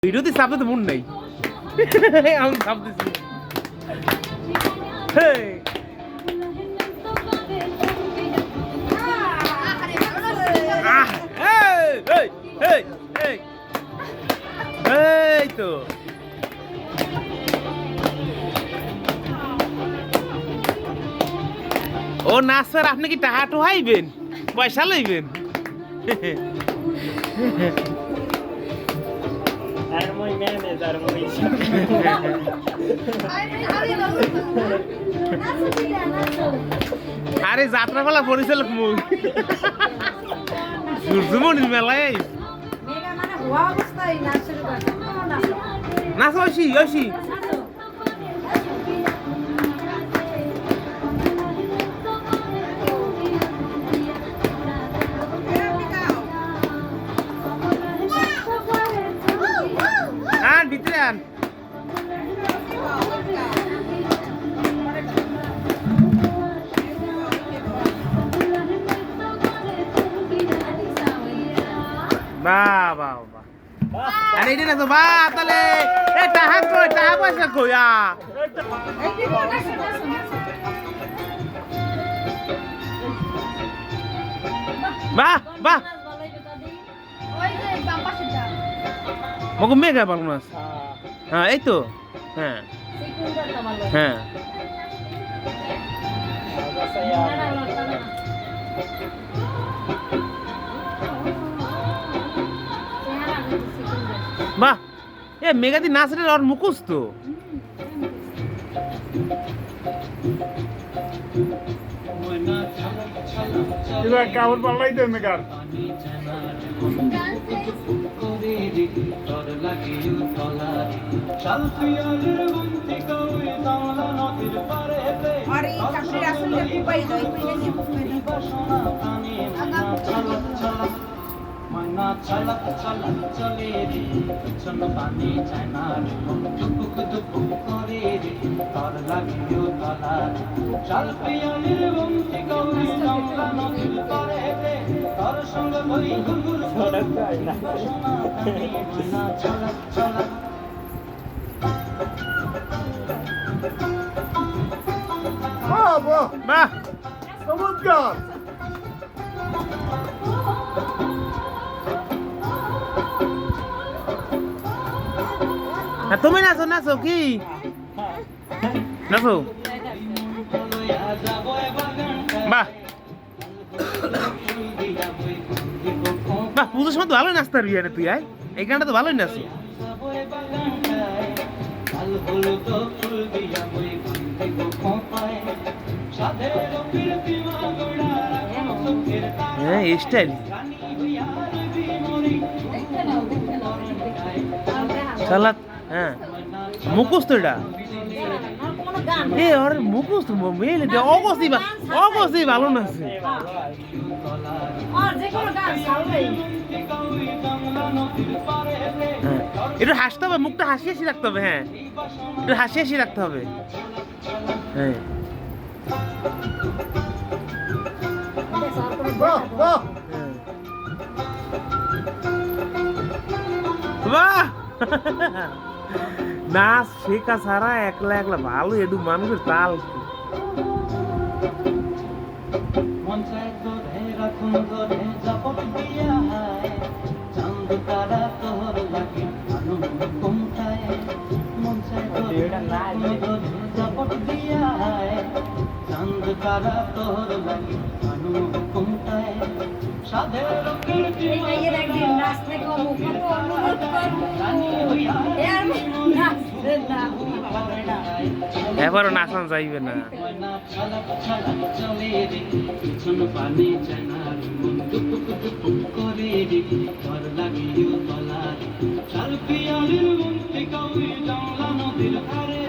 ভিডিওতে চাপতে তো মন নাই আমি চাপতেছি এই তো ও না স্যার আপনি কি টাকা টোহাইবেন পয়সা লইবেন আরে যাত্রাপালা পরিচালক মুখ সূর্যমণির মেলায় নাচ ঐশী ঐশী ভিতরে আন বাহ বাহ বাহ আরে এটা না তো বাহ তাহলে এ টাকা কই টাকা পয়সা কই বাহ বাহ মগো মেঘা ভালো নাচ হ্যাঁ এই তো হ্যাঁ হ্যাঁ বাহ এ মেঘাদি নাচের ওর মুখোশ তো কাউর পাল্লাই তো মেঘার ময়না ছলক ছলক চলে রে পিছন পানি যায় না রে দুপুক দুপুক করে রে তর লাগিও তলা চাল পিয়ালির বন্তি গৌরী জংলা নদীর পারে রে তর সঙ্গ বই ঘুরঘুর ছড়ক যায় না ময়না ছলক ছলক বাহ বাহ বাহ চমৎকার তুমি নাচো নাচো কি নাচো বাহ বাহ পুজোর সময় তো ভালোই নাচতে পারবি না তুই আয় এই গানটা তো ভালোই নাচো হ্যাঁ স্টাইল সালাদ হ্যাঁ মুখোশ তো এটা এ ওর মুখোশ তো মেলে অবশ্যই ভালো নাচে একটু হাসতে হবে মুখটা হাসি হাসি রাখতে হবে হ্যাঁ একটু হাসি হাসি রাখতে হবে হ্যাঁ বাহ নাচ শেখা ছাড়া একলা একলা ভালো একটু মানুষের তাল এবারও নাচান যাইবে না নদীর ধারে